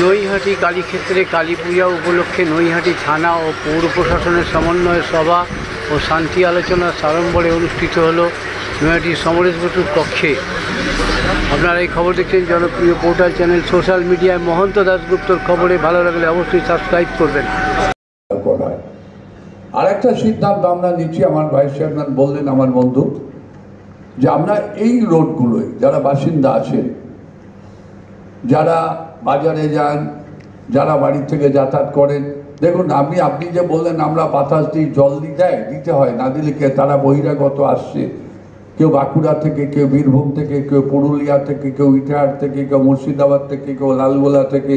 নৈহাটি কালীক্ষেত্রে কালী পূজা উপলক্ষে নৈহাটি থানা ও পৌর প্রশাসনের সমন্বয় সভা ও শান্তি আলোচনার সাড়ম্বরে অনুষ্ঠিত হলো নৈহাটির সমরেশ বসুর কক্ষে। আপনারা এই খবর দেখছেন জনপ্রিয় পোর্টাল চ্যানেল সোশ্যাল মিডিয়ায় মহন্ত দাশগুপ্তর খবরে। ভালো লাগলে অবশ্যই সাবস্ক্রাইব করবেন। আর একটা সিদ্ধান্ত আমরা নিচ্ছি, আমার ভাইস চেয়ারম্যান বললেন আমার বন্ধু, যে আমরা এই রোডগুলোয় যারা বাসিন্দা আছেন, যারা বাজারে যান, যারা বাড়ি থেকে যাতায়াত করেন, দেখুন আপনি যে বললেন আমরা বাতাস দিই, জল দিতে হয়, না দিলে কে তারা বহিরাগত আসছে, কেউ বাঁকুড়া থেকে, কেউ বীরভূম থেকে, কেউ পুরুলিয়া থেকে, কেউ ইটাহার থেকে, কেউ মুর্শিদাবাদ থেকে, কেউ লালগোলা থেকে,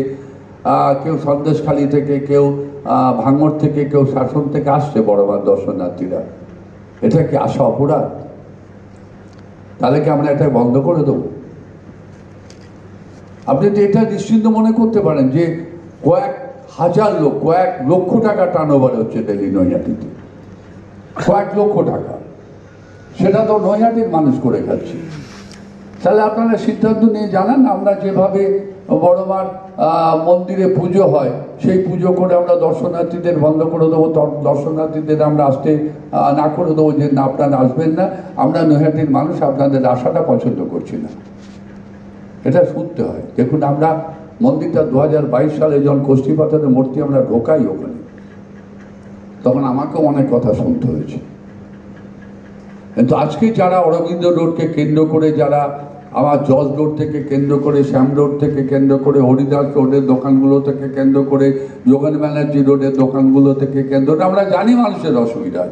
কেউ সন্দেশখালী থেকে, কেউ ভাঙড় থেকে, কেউ শাসন থেকে আসছে বড়মার দর্শনার্থীরা। এটা কি আসা অপরাধ? তাহলে কি আমরা এটা বন্ধ করে দেবো? আপনি তো এটা নিশ্চিন্ত মনে করতে পারেন যে কয়েক হাজার লোক, কয়েক লক্ষ টাকা টার্নওভার হচ্ছে ডেলি নৈহাটিতে, কয়েক লক্ষ টাকা, সেটা তো নৈহাটির মানুষ করে খাচ্ছে। তাহলে আপনারা সিদ্ধান্ত নিয়ে জানান, আমরা যেভাবে বড়মার মন্দিরে পুজো হয় সেই পুজো করে আমরা দর্শনার্থীদের বন্ধ করে দেবো, দর্শনার্থীদের আমরা আসতে না করে দেবো যে না আপনারা আসবেন না, আমরা নৈহাটির মানুষ আপনাদের আশাটা পছন্দ করছি না। এটা শুনতে হয়। দেখুন আমরা মন্দিরটা 2022 সালে যখন কষ্টিপাথরের মূর্তি আমরা ঢোকাই ওখানে, তখন আমাকেও অনেক কথা শুনতে হয়েছে। কিন্তু আজকে যারা অরবিন্দ রোডকে কেন্দ্র করে, যারা আমার জজ রোড থেকে কেন্দ্র করে, শ্যাম রোড থেকে কেন্দ্র করে, হরিদাস রোডের দোকানগুলো থেকে কেন্দ্র করে, যোগেন ব্যানার্জি রোডের দোকানগুলো থেকে কেন্দ্র করে, আমরা জানি মানুষের অসুবিধা।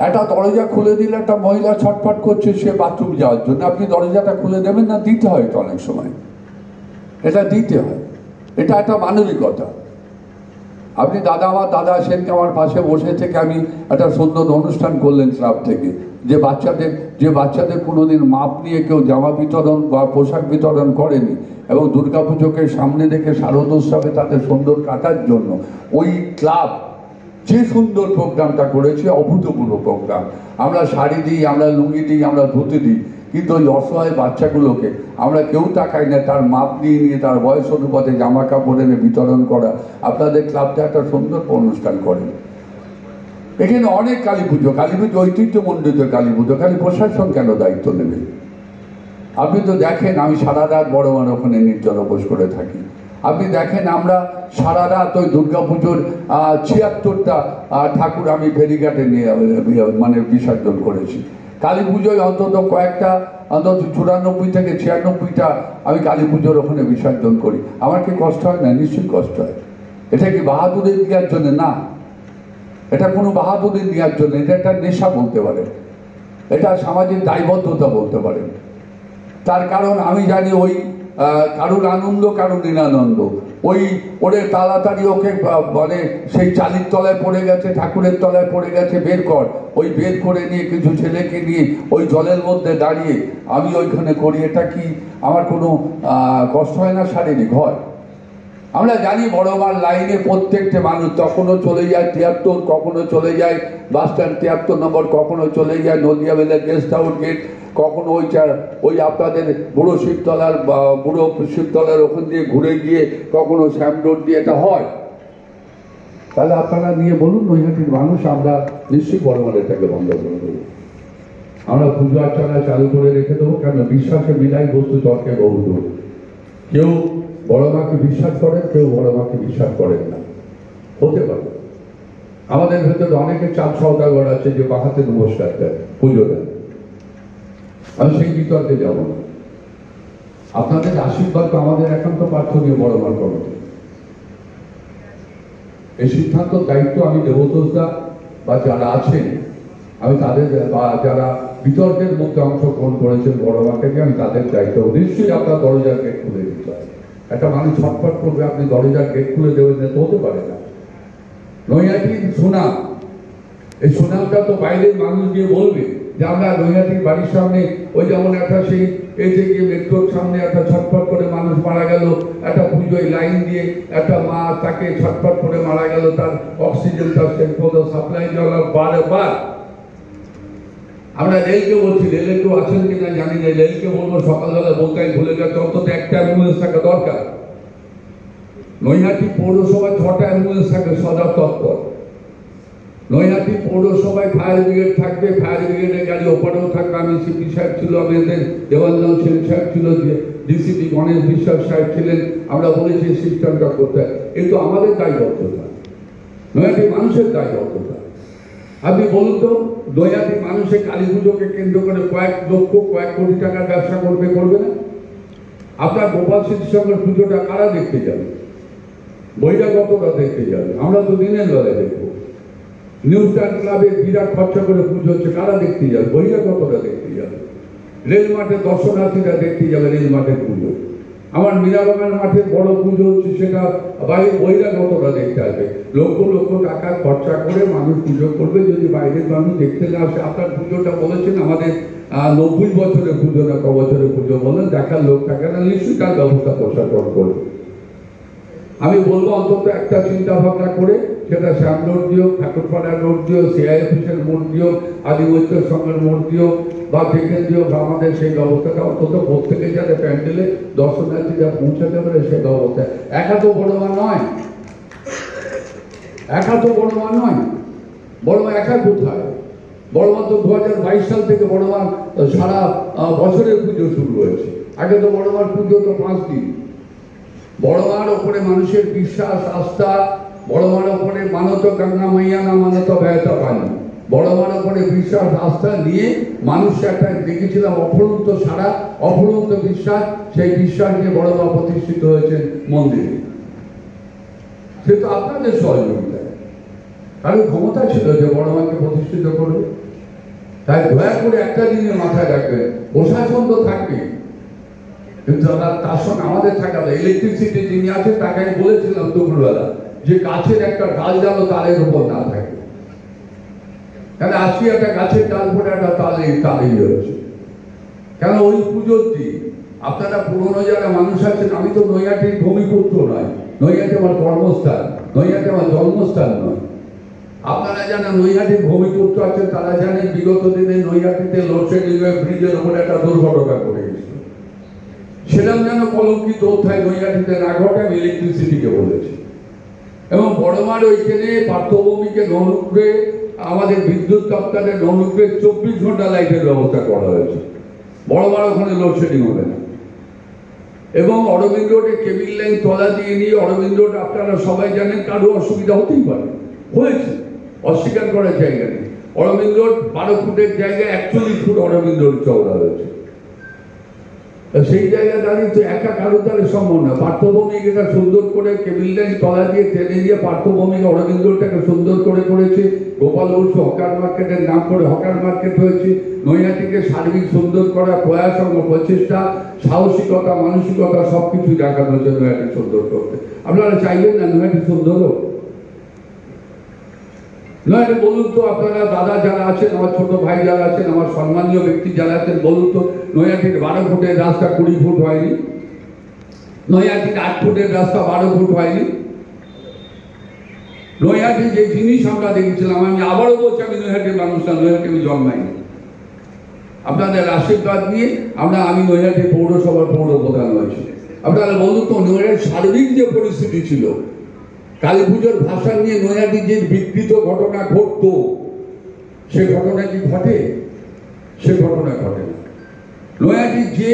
একটা দরজা খুলে দিলে একটা মহিলা ছটফট করছে সে বাথরুম যাওয়ার জন্য, আপনি দরজাটা খুলে দেবেন না? দিতে হয় তো অনেক সময়, এটা দিতে হয়, এটা একটা মানবিকতা। আপনি আমার দাদা সেনকে আমার পাশে বসে থেকে আমি একটা সুন্দর অনুষ্ঠান করলেন ক্লাব থেকে, যে বাচ্চাদের কোনোদিন মাপ নিয়ে কেউ জামা বিতরণ বা পোশাক বিতরণ করেনি, এবং দুর্গাপুজোকে সামনে রেখে শারদোৎসবে তাদের সুন্দর কাটার জন্য ওই ক্লাব যে সুন্দর প্রোগ্রামটা করেছে, অভূতপূর্ব প্রোগ্রাম। আমরা শাড়ি দিই, আমরা লুঙ্গি দিই, আমরা ধুতি দিই, কিন্তু ওই অসহায় বাচ্চাগুলোকে আমরা কেউ তাকাই না, তার মাপ নিয়ে তার বয়স অনুপাতে জামা কাপড় এনে বিতরণ করা। আপনাদের ক্লাবটা একটা সুন্দর অনুষ্ঠান করেন। এখানে অনেক কালী পুজো ঐতিহ্যমণ্ডিত কালী পুজো, খালি প্রশাসন কেন দায়িত্ব নেবে? আপনি তো দেখেন আমি সারা রাত বড়মার ওখানে নির্জন উপোস করে থাকি। আপনি দেখেন আমরা সারা রাত ওই দুর্গাপুজোর 76টা ঠাকুর আমি ফেরিঘাটে নিয়ে মানে বিসর্জন করেছি। কালী পুজোয় অন্তত কয়েকটা, অন্তত 94 থেকে 96টা আমি কালী পুজোর ওখানে বিসর্জন করি। আমার কি কষ্ট হয় না? নিশ্চয়ই কষ্ট হয়। এটা কি বাহাদুরি দেওয়ার জন্য? না, এটা কোনো বাহাদুরি দেওয়ার জন্য, এটা একটা নেশা বলতে পারেন, এটা সামাজিক দায়বদ্ধতা বলতে পারেন। তার কারণ আমি জানি ওই কারুর আনন্দ কারুর নিরানন্দ, ওরে তাড়াতাড়ি ওকে মানে সেই চালির তলায় পড়ে গেছে, ঠাকুরের তলায় পড়ে গেছে, বের কর। ওই বের করে নিয়ে কিছু ছেলেকে নিয়ে ওই জলের মধ্যে দাঁড়িয়ে আমি ওইখানে করি। এটা কি আমার কোনো কষ্ট হয় না? শারীরিক হয়। আমরা জানি বড়মার লাইনে প্রত্যেকটা মানুষ কখনো চলে যায় 73, কখনো চলে যায় বাস স্ট্যান্ড 73 নম্বর, কখনো চলে যায় নদিয়া বেলের গেস্ট হাউস গেট, কখনো ওই আপনাদের বুড়ো শিবতলার ওখান দিয়ে ঘুরে গিয়ে কখনো শ্যাম রোড দিয়ে, এটা হয়। তাহলে আপনারা নিয়ে বলুন নৈহাটির মানুষ, আমরা নিশ্চয়ই বড়মার এটাকে বন্ধ করে দেবো। আমরা পুজো অর্চনা চালু করে রেখে দেবো, কেন বিশ্বাসে মিলাই বস্তু তর্কে বহুদূর। কেউ বড়মাকে বিশ্বাস করেন, কেউ বড়মাকে বিশ্বাস করেন না, হতে পারে। আমাদের ভেতরে অনেকে চাঁদ সওদাগর আছে যে বাহাতে নমস্কার দেয়, পুজো দেয়। আমি সেই বিতর্কে যাব না। আপনাদের আশীর্বাদ তো আমাদের একান্ত প্রার্থনীয় বড়মার কমিটি। এই সিদ্ধান্ত দায়িত্ব আমি দেবতোষদা বা যারা আছেন, আমি তাদের বা যারা বিতর্কের মধ্যে অংশগ্রহণ করেছেন বড়মাকে, আমি তাদের দায়িত্ব। নিশ্চয়ই আপনার দরজার গেট খুলে দিতে হয়। একটা মানুষ ছটফট করবে, আপনি দরজার গেট খুলে দেবেন না, তো হতে পারে না। নৈহাটির সুনাম, এই সুনামটা তো বাইরের মানুষ গিয়ে বলবে যে আমরা নৈহাটির বাড়ির সামনে ওই যেমন একটা সেই এই যে গিয়ে মেট্রোর সামনে একটা ছটফট করে মানুষ মারা গেল, একটা পুজোয় লাইন দিয়ে একটা মা তাকে ছটফট করে মারা গেল, তার অক্সিজেনটা সাপ্লাই দেওয়া বারবার। আমরা রেলকে বলছি, রেলে কেউ আছেন কিনা জানি না, রেলকে বলবো সকালবেলা বলতে ভুলে গেছে অন্তত একটা অ্যাম্বুলেন্স থাকা দরকার। নৈহাটি পৌরসভায় 6টা অ্যাম্বুলেন্স থাকে সদা তৎপর। নৈহাটি পৌরসভায় ফায়ার ব্রিগেড থাকবে, ফায়ার ব্রিগেডের গাড়ি ওপরেও থাকবে। আমি সিপি সাহেব ছিল, আমাদের দেবাঞ্জন সেন সাহেব ছিল, ডিসিপি গণেশ বিশ্বাস সাহেব ছিলেন। আমরা বলেছি সিস্টেমটা করতে হয়, কিন্তু আমাদের দায়বদ্ধতা, নৈহাটি মানুষের দায়বদ্ধতা। আপনি বলুন তো, নৈহাটি মানুষের কালী পুজোকে কেন্দ্র করে কয়েক লক্ষ কয়েক কোটি টাকার ব্যবসা করবে, করবে না? আপনার গোপাল স্মৃতিসংঘের পুজোটা কারা দেখতে যাবে? বহিরাগতরা দেখতে যাবে, আমরা তো দিনের বেলায় দেখবো। নিউ স্টার ক্লাবে বিরাট খরচা করে পুজো হচ্ছে, কারা দেখতে যাবে? বহিরাগতরা দেখতে যাবে। রেল মাঠে দর্শনার্থীরা দেখতে যাবে রেল মাঠের পুজো। আমার মীরাবাগান মাঠে বড় পুজো হচ্ছে, সেটা বাইরে বহিরাগতরা দেখতে আসবে। লক্ষ লক্ষ টাকা খরচা করে মানুষ পুজো করবে, যদি বাইরের মানুষ দেখতে না আসে। আপনার পুজোটা বলেছেন আমাদের 90 বছরের পুজো না ক বছরের পুজো বলেন, দেখার লোক থাকে না, নিশ্চয়ই তার ব্যবস্থা প্রশাসন করবে। আমি বলবো অন্তত একটা চিন্তা ভাবনা করে, সেটা শ্যাম রোড দিও, ঠাকুরপাড়ার রোড দিও, সিআই অফিসের মোড় দিও, আদিবৈদ্য সংঘের মোড় দিও বা যেখানে দিও, আমাদের সেই ব্যবস্থাটা অন্তত প্রত্যেকে যাতে প্যান্ডেলে দর্শনার্থীরা পৌঁছাতে পারে সে ব্যবস্থা। একা তো বড় মা নয়, একা তো বড় মা নয়। বড় মা একা কোথায়? বড় মা তো 2022 সাল থেকে বড় মা সারা বছরের পুজো শুরু হয়েছে। আগে তো বড় মার পুজো তো 5 দিন। বড় মার ওপরে মানুষের বিশ্বাস, আস্থা, বড় মার ওপরে মানত গঙ্গা মাইয়া না মানত ব্যয়তা পানি, বড় মার ওপরে বিশ্বাস আস্থা নিয়ে মানুষ একটা দেখেছিলাম অফুরন্ত সারা, অফুরন্ত বিশ্বাস। সেই বিশ্বাস নিয়ে বড় মা প্রতিষ্ঠিত হয়েছেন মন্দিরে। সে তো আপনাদের সহযোগিতায়, কারণ ক্ষমতা ছিল যে বড় মাকে প্রতিষ্ঠিত করবে। তাই দয়া করে একটা দিনের মাথায় রাখবেন, প্রশাসন তো থাকবে, কিন্তু তার সঙ্গে আমাদের থাকা যায়। ইলেকট্রিসিটি যিনি আছেন তাকে আমি বলেছিলাম দুপুরবেলা যে গাছের একটা ডাল যেন তালের উপর না থাকে, কেন আজকে একটা গাছের ডাল পরে একটা তালেই হয়েছে। কেন ওই পুজোর দিন আপনারা পুরনো যারা মানুষ আছেন, আমি তো নৈহাটির ভূমিপুত্র নয়, নৈহাটি আমার কর্মস্থান, নৈহাটি আমার জন্মস্থান নয়। আপনারা জানেন নৈহাটির ভূমিপুত্র আছেন, তারা জানেন বিগত দিনে নৈহাটিতে লোডশেডিং ব্রিজের উপরে একটা দুর্ঘটনা ঘটে গেছিল। সেরকম যেন কলঙ্কিত অধ্যায় নৈহাটিতে না ঘটে, আমি ইলেকট্রিসিটিকে বলেছি। এবং বড়মার ওইখানে পার্থভূমিকে ননুগ্রে আমাদের বিদ্যুৎ দপ্তরের ননুগ্রে 24 ঘন্টা লাইটের ব্যবস্থা করা হয়েছে। বড়মার ওখানে লোডশেডিং হবে না। এবং অরবিন্দ রোডে কেবিল লাইন তলা দিয়ে নিয়ে অরবিন্দ রোড আপনারা সবাই জানেন, কারো অসুবিধা হতেই পারে, হয়েছে, অস্বীকার করার জায়গা নেই। অরবিন্দ রোড 12 ফুটের জায়গায় 41 ফুট অরবিন্দ রোড চওড়া হয়েছে। সেই জায়গায় দাঁড়িয়ে তো একা কারো দ্বারা সম্ভব না। পার্থভূমিকে সুন্দর করে কেবিল লাইন তলা দিয়ে টেনে দিয়ে পার্থভূমিকে অরবিন্দটাকে সুন্দর করে করেছে। গোপাল বসু হকার মার্কেটের নাম করে হকার মার্কেট হয়েছে। নৈহাটিকে সার্বিক সুন্দর করা প্রয়াস এবং প্রচেষ্টা, সাহসিকতা, মানসিকতা সবকিছু দেখানো হচ্ছে নৈহাটি সুন্দর করতে। আপনারা চাইবেন না নৈহাটি সুন্দর হোক? নয় বলুন তো আপনারা, দাদা যারা আছেন, আমার ছোট ভাই যারা আছেন, আমার সম্মানীয় ব্যক্তি যারা আছেন, বলুন তো নৈহাটির 12 ফুটের রাস্তা 20 ফুট হয়নি? নৈহাটির 8 ফুটের রাস্তা 12 ফুট হয়নি? নৈহাটির যে জিনিস আমরা দেখেছিলাম, আমি আবারও বলছি, আমি নৈহাটির মানুষ না, নৈহাটি আমি জন্মাইনি। আপনাদের আশীর্বাদ নিয়ে আমি নৈহাটির পৌরসভার পৌর প্রধান হয়েছি। আপনারা বলুন তো নৈহাটির সার্বিক যে পরিস্থিতি ছিল, কালী পুজোর ভাষা নিয়ে নৈহাটির যে বিকৃত ঘটনা ঘটত, সে ঘটনা কি ঘটে? সে ঘটনা ঘটে না। নৈহাটির যে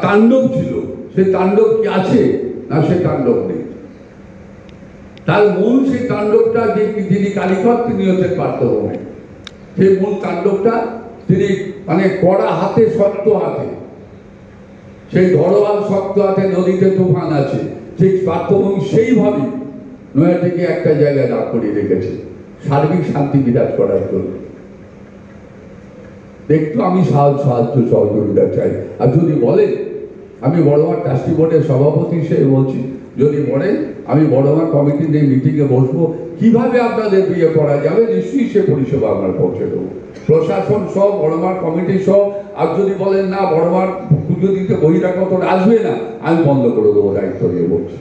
তাণ্ডব ছিল, সে তাণ্ডব কি আছে? না, সে তাণ্ডব নেই। তার মূল সেই তাণ্ডবটা যিনি কালীপদ, তিনি হচ্ছেন পার্থভূমি। সেই মূল তাণ্ডবটা তিনি মানে কড়া হাতে, শক্ত হাতে, সেই ধরোয়াল শক্ত হাতে, নদীতে তুফান আছে, ঠিক পার্থভূমি সেইভাবেই নৈহাটিকে একটা জায়গায় দাঁড় করিয়ে রেখেছে সার্বিক শান্তি বিরাজ করার জন্য। দেখতো আমি সাহায্য সহযোগিতা চাই। আর যদি বলেন, আমি বড়মার ট্রাস্টি বোর্ডের সভাপতি হিসেবে বলছি, যদি বলেন আমি বড়মার কমিটির এই মিটিংয়ে বসবো, কিভাবে আপনাদের বিয়ে করা যাবে, নিশ্চয়ই সে পরিষেবা আমরা পৌঁছে দেবো, প্রশাসন সহ, বড়মার কমিটি সহ। আর যদি বলেন না বড়মার পুজো দিতে বহিরাগত আসবে না, আমি বন্ধ করে দেবো, দায়িত্ব নিয়ে বলছি।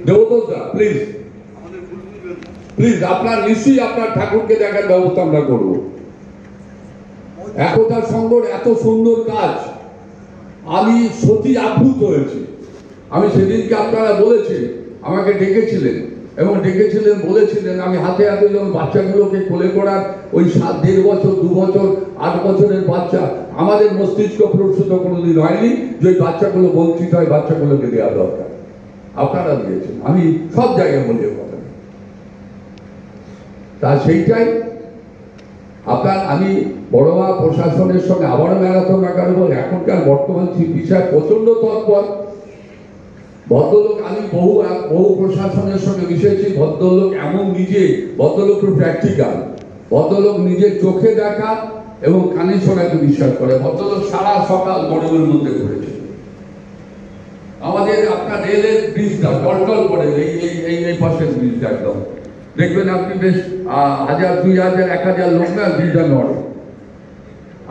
দেবদা প্লিজ, প্লিজ আপনার নিশ্চয়ই আপনার ঠাকুরকে দেখার ব্যবস্থা আমরা করবো। একতা সংঘর এত সুন্দর কাজ, আমি সত্যি আপ্লুত হয়েছি। আমি সেদিনকে আপনারা বলেছেন, আমাকে ডেকেছিলেন এবং ডেকেছিলেন, বলেছিলেন আমি হাতে হাতে যখন বাচ্চাগুলোকে কোলে করার ওই 7-1.5 বছর 2 বছর 8 বছরের বাচ্চা, আমাদের মস্তিষ্ক প্রস্তুত কোনোদিন হয়নি যে ওই বাচ্চাগুলো বঞ্চিত হয়, বাচ্চাগুলোকে দেওয়া দরকার। আপনারা দিয়েছেন, আমি সব জায়গায় বলি কথা। তা সেইটাই আপনার আমি বড়মা প্রশাসনের সঙ্গে আবারও ম্যারাথন আকারে বলে, এখনকার বর্তমান বিষয় প্রচন্ড তৎপর ভদ্রলোক। আমি বহু প্রশাসনের সঙ্গে মিশেছি। ভদ্রলোক এমন নিজে, ভদ্রলোক প্র্যাকটিক্যাল, ভদ্রলোক নিজের চোখে দেখা এবং কানে শোনাকে বিশ্বাস করে। ভদ্রলোক সারা সকাল গরমের মধ্যে ঘুরেছে। আমাদের আপনার রেলের ব্রিজটা টলটল করে, এই পাশের ব্রিজটা একদম দেখবেন আপনি, বেশ 1000, 2000, 1000 লোক না ব্রিজটা নড়ে।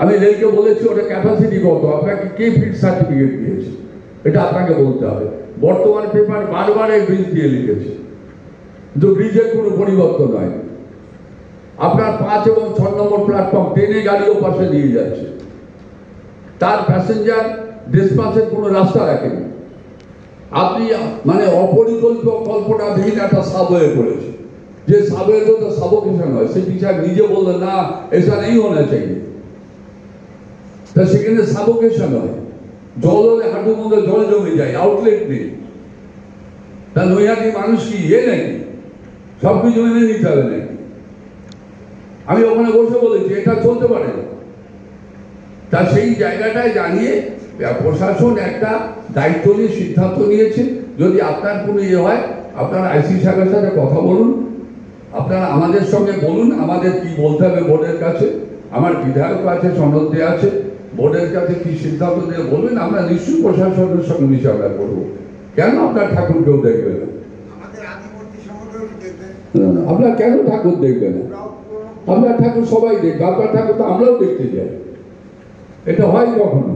আমি রেলকে বলেছি ওটা ক্যাপাসিটি কত, আপনাকে কে ফিট সার্টিফিকেট দিয়েছে এটা আপনাকে বলতে হবে। বর্তমান পেপার বারবার এই ব্রিজ দিয়ে লিখেছে, কিন্তু ব্রিজের কোনো পরিবর্তন হয়। আপনার 5 এবং 6 নম্বর প্ল্যাটফর্ম ট্রেনে গাড়িও পাশে দিয়ে যাচ্ছে, তার প্যাসেঞ্জার ডিসপাসের কোনো রাস্তা রাখেনি। আপনি মানে অপরিকল্পনাবিহীন একটা সাবওয়ে করেছে, যে সাবওয়ে তো সাবকেশন হয়। সে টিচার নিজে বললেন না এসা নেই হোনা চাই, তা সেখানে সাবকেশন হয়। জল হলে হাঁটুর মধ্যে জল জমে যায়, আউটলেট নেই। তা নৈহাটি মানুষ কি নাকি সবকিছু মেনে নিতে হবে নাকি? আমি ওখানে বসে বলেছি এটা চলতে পারে না। তা সেই জায়গাটায় জানিয়ে প্রশাসন একটা দায়িত্ব নিয়ে সিদ্ধান্ত নিয়েছে, যদি আপনার কোনো হয় আপনারা আইসি সাহেবের সাথে কথা বলুন, আপনারা আমাদের সঙ্গে বলুন আমাদের কি বলতে হবে বোর্ডের কাছে। আমার বিধায়ক আছে, সনদ আছে, বোর্ডের কাছে কি সিদ্ধান্ত দিয়ে বলবেন, আমরা নিশ্চয়ই প্রশাসনের সঙ্গে মিশাবেলা করবো। কেন আপনার ঠাকুরকেও দেখবে না? আপনার কেন ঠাকুর দেখবে না? আপনার ঠাকুর সবাই দেখবে, আপনার ঠাকুর তো আমরাও দেখতে যাই। এটা হয় কখনো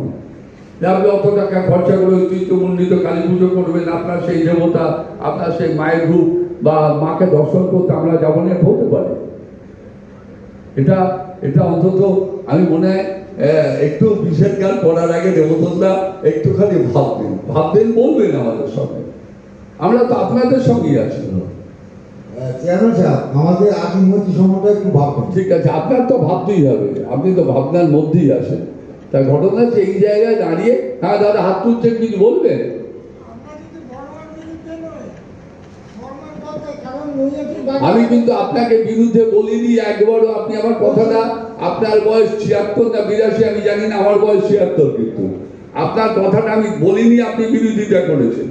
যে আপনি অত টাকা খরচা করে ঐতিহ্যমণ্ডিত কালী পুজো করবেন, আপনার সেই দেবতা, আপনার সেই মায়ের রূপ বা মাকে দর্শন করতে আমরা যাবো না, হতে পারে। এটা অন্তত আমি মনে হয় একটু বিশেষ গান করার আগে দেবতন্দা একটুখানি ভাববেন বলবেন আমাদের সঙ্গে। আমরা তো আপনাদের সঙ্গেই আছি। আমাদের আগমতি সময়টা একটু ভাবুন। ঠিক আছে, আপনার তো ভাবতেই হবে, আপনি তো ভাবনার মধ্যেই আছেন। তা ঘটনা হচ্ছে এই জায়গায় দাঁড়িয়ে, হ্যাঁ দাদা হাত তুলছেন, কিছু বলবেন? আমি কিন্তু আপনাকে বিরুদ্ধে বলিনি একবারও। আপনি আমার কথাটা, আপনার বয়স 76 না 82 আমি জানি না, আমার বয়স 76, কিন্তু আপনার কথাটা আমি বলিনি, আপনি বিরোধিতা করেছেন।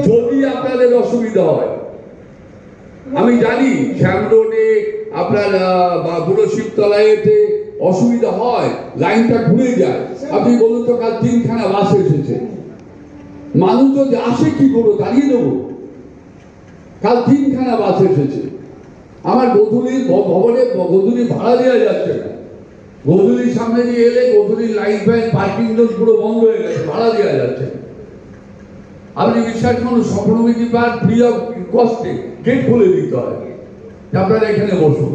যদি আপনাদের অসুবিধা হয়, আমি জানি শ্যাম রোডে আপনার বুড়ো শিবতলাইতে অসুবিধা হয়, লাইনটা ঘুরে যায়। আপনি বলুন তো কাল 3খানা বাস এসেছে, মানুষ যদি আসে কি করবো, দাঁড়িয়ে দেবো? কাল 3খানা বাস এসেছে, আমার গধূলির ভবনে গধূলি ভাড়া দেওয়া যাচ্ছে না। গধূলির সামনে দিয়ে এলে গধূলির লাইট ফ্যান পার্কিং জোন পুরো বন্ধ হয়ে গেছে, ভাড়া দেওয়া যাচ্ছে না। আপনি বিশ্বাস করুন, স্বপ্নবিধি পার ফ্রি অফ কস্টে গেট খুলে দিতে হয়, আপনারা এখানে বসুন।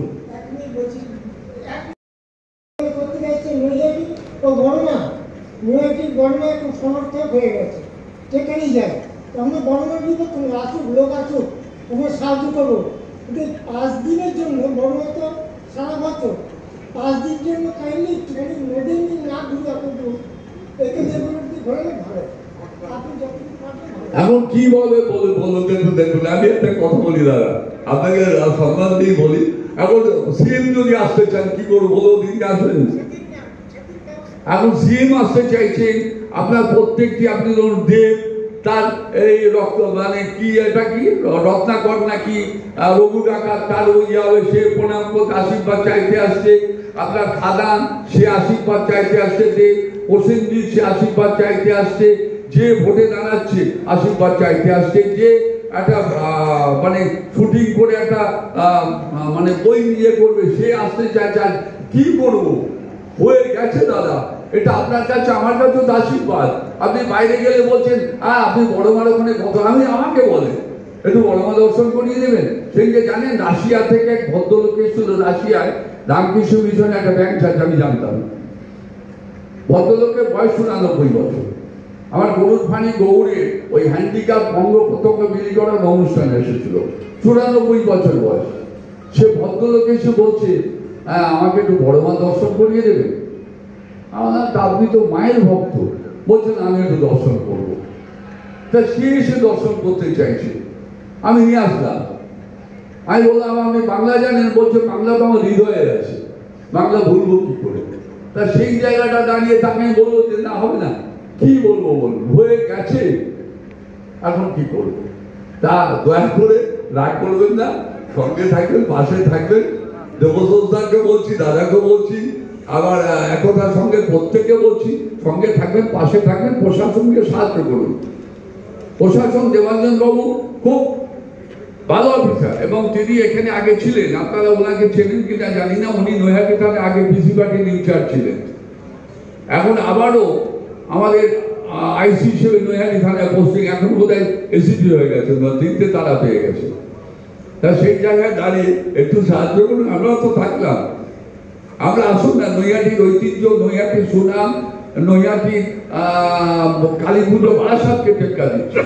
সমর্থক হয়ে গেছে, যেখানেই যায় আমরা বর্ণনা দিব, তুমি আসুক, লোক আসুক, তোমরা সাহায্য করবো। কিন্তু 5 দিনের জন্য বর্ণনা তো সারা বছর 5 দিনের জন্য কাইন্ডলি একটুখানি নদীর দিন না ঘুরে কিন্তু একে যেগুলো ঘোরালে ভালো। আপনি যখন এখন কি বলে দেখুন, আমি একটা কথা বলি দাদা, আপনাকে সম্মান দিয়ে বলি। এখন সিএম যদি আসতে চান কি করবো বলো, দিনকে আসবেন। এখন সিএম আসতে চাইছেন, আপনার প্রত্যেকটি আপনি ধরুন দেব, তার এই রক্ত মানে কি এটা কি রত্নাকর নাকি রঘু ডাকাত, তার ওই হবে, সে প্রণাম করতে আশীর্বাদ চাইতে আসছে। আপনার খাদান, সে আশীর্বাদ চাইতে আসছে। যে প্রসেনজিৎ, সে আশীর্বাদ চাইতে আসছে। যে ভোটে দাঁড়াচ্ছে আশীর্বাদ চাইতে আসছে। যে একটা মানে শুটিং করে একটা মানে বই নিয়ে করবে, সে আসতে চাইছে। কি করবো, হয়ে গেছে দাদা। এটা আপনার কাছে, আমার কাছেও আশীর্বাদ। আপনি বাইরে গেলে বলছেন আপনি বড়মার ওখানে কত, আমাকে বলেন একটু বড়মা দর্শন করিয়ে দেবেন। সেদিকে জানেন রাশিয়া থেকে এক ভদ্রলোক এসেছিল, রাশিয়ায় রামকৃষ্ণ মিশনে একটা ব্যাংক আছে, আমি জানতাম। ভদ্রলোকের বয়স 99 বছর। আমার গরুর ফানি গৌড়ে ওই হ্যান্ডিক্যাপ অঙ্গ প্রত্যঙ্গ বিলি করার অনুষ্ঠানে এসেছিল, 94 বছর বয়স। সে ভদ্রলোক এসে বলছে, হ্যাঁ আমাকে একটু বড় মা দর্শন করিয়ে দেবে। আপনি তো মায়ের ভক্ত, বলছেন আমি একটু দর্শন করবো। তা সে এসে দর্শন করতে চাইছে, আমি নিয়ে আসলাম। আমি বললাম আপনি বাংলা জানেন? বলছে বাংলা তো আমার হৃদয়ে আছে, বাংলা ভুলবো কি করে। তা সেই জায়গাটা দাঁড়িয়ে তাকে বলবো যে না হবে না, কি বলবো হয়ে গেছে, এখন কি করবো। তা দয়া করে রাগ করবেন না, সঙ্গে থাকবেন, পাশে থাকবেন। দেবদাকে বলছি, দাদাকে বলছি, আবার একতার সঙ্গে প্রত্যেককে বলছি, সঙ্গে থাকবেন, পাশে থাকবেন, প্রশাসনকে সাহায্য করুন। প্রশাসন দেবাঞ্জন বাবু খুব ভালো অফিসার এবং তিনি এখানে আগে ছিলেন, আপনারা ওনাকে চেনেন কিনা জানি না। উনি নৈহাটি থানায় আগে পিসি পার্টির ইনচার্জ ছিলেন, এখন আবারও আমাদের আইসি হিসেবে নৈহাটি থানায় পোস্টিং, এখন বোধহয় এসিপি হয়ে গেছে, 3টে তারা পেয়ে গেছে। তা সেই জায়গায় দাঁড়িয়ে একটু সাহায্য করুন, আমরা তো থাকলাম। আমরা আসুন না, নৈহাটির ঐতিহ্য, নৈহাটির সুনাম, নৈহাটির কালী পুজো বারাসাতকে টেক্কা দিচ্ছে।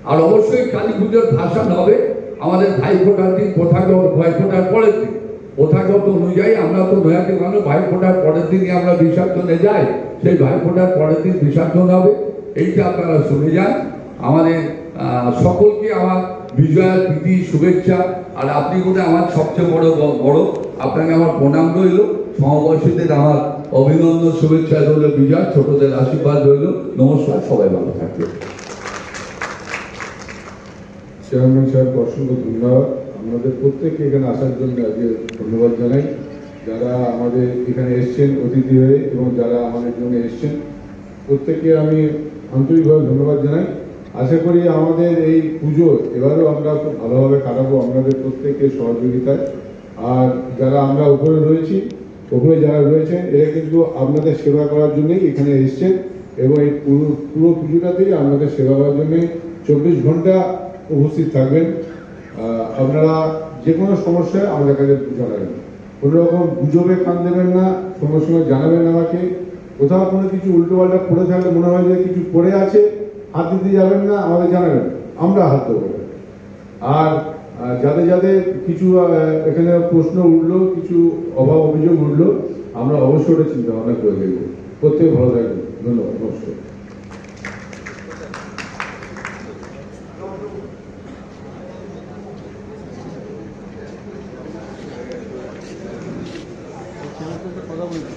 আর অবশ্যই কালী পুজোর ভাষণ হবে আমাদের ভাইফোঁটার দিন, ভাইফোঁটার পরের দিন। প্রথাগত অনুযায়ী আমরা তো নৈহাটি মানুষ, ভাইফোঁটার পরের দিনই আমরা বিসর্জনে যাই, সেই ভাইফোঁটার পরের দিন বিসর্জন হবে। এইটা আপনারা শুনে যান। আমাদের সকলকে আমার বিজয়ার প্রীতি শুভেচ্ছা। আর আপনি বোধহয় আমার সবচেয়ে বড়, আপনাকে আমার প্রণাম রইল। সমবয়সীদের আমার অভিনন্দন, শুভেচ্ছা রইল, বিজয়, ছোটদের আশীর্বাদ রইল। নমস্কার, সবাই ভালো থাকবে। চেয়ারম্যান সাহেব অসংখ্য ধন্যবাদ। আপনাদের প্রত্যেককে এখানে আসার জন্য আজকে ধন্যবাদ জানাই, যারা আমাদের এখানে এসছেন অতিথি হয়ে এবং যারা আমাদের জন্য এসছেন প্রত্যেককে আমি আন্তরিকভাবে ধন্যবাদ জানাই। আশা করি আমাদের এই পুজো এবারেও আমরা খুব ভালোভাবে কাটাবো আপনাদের প্রত্যেকের সহযোগিতায়। আর যারা আমরা উপরে রয়েছি, উপরে যারা রয়েছেন এরা কিন্তু আপনাদের সেবা করার জন্যই এখানে এসছেন এবং এই পুরো পুজোটাতেই আপনাদের সেবা করার জন্যই 24 ঘন্টা উপস্থিত থাকবেন। আপনারা যে কোনো সমস্যায় আমাদের কাছে জানাবেন, কোনো রকম গুজবে কান দেবেন না, সঙ্গে সঙ্গে জানাবেন আমাকে। কোথাও কোনো কিছু উল্টোপাল্টা পড়ে থাকলে মনে হয় যে কিছু পড়ে আছে, হাত দিতে যাবেন না, আমাদের জানাবেন, আমরা হাত দেবো। আর যাদের যাদের কিছু এখানে প্রশ্ন উঠলো, কিছু অভাব অভিযোগ উঠলো, আমরা অবশ্যই ওটা চিন্তা ভাবনা করে দেখবো। প্রত্যেকে ভালো থাকবেন, ধন্যবাদ, নমস্কার। কথা বলছি।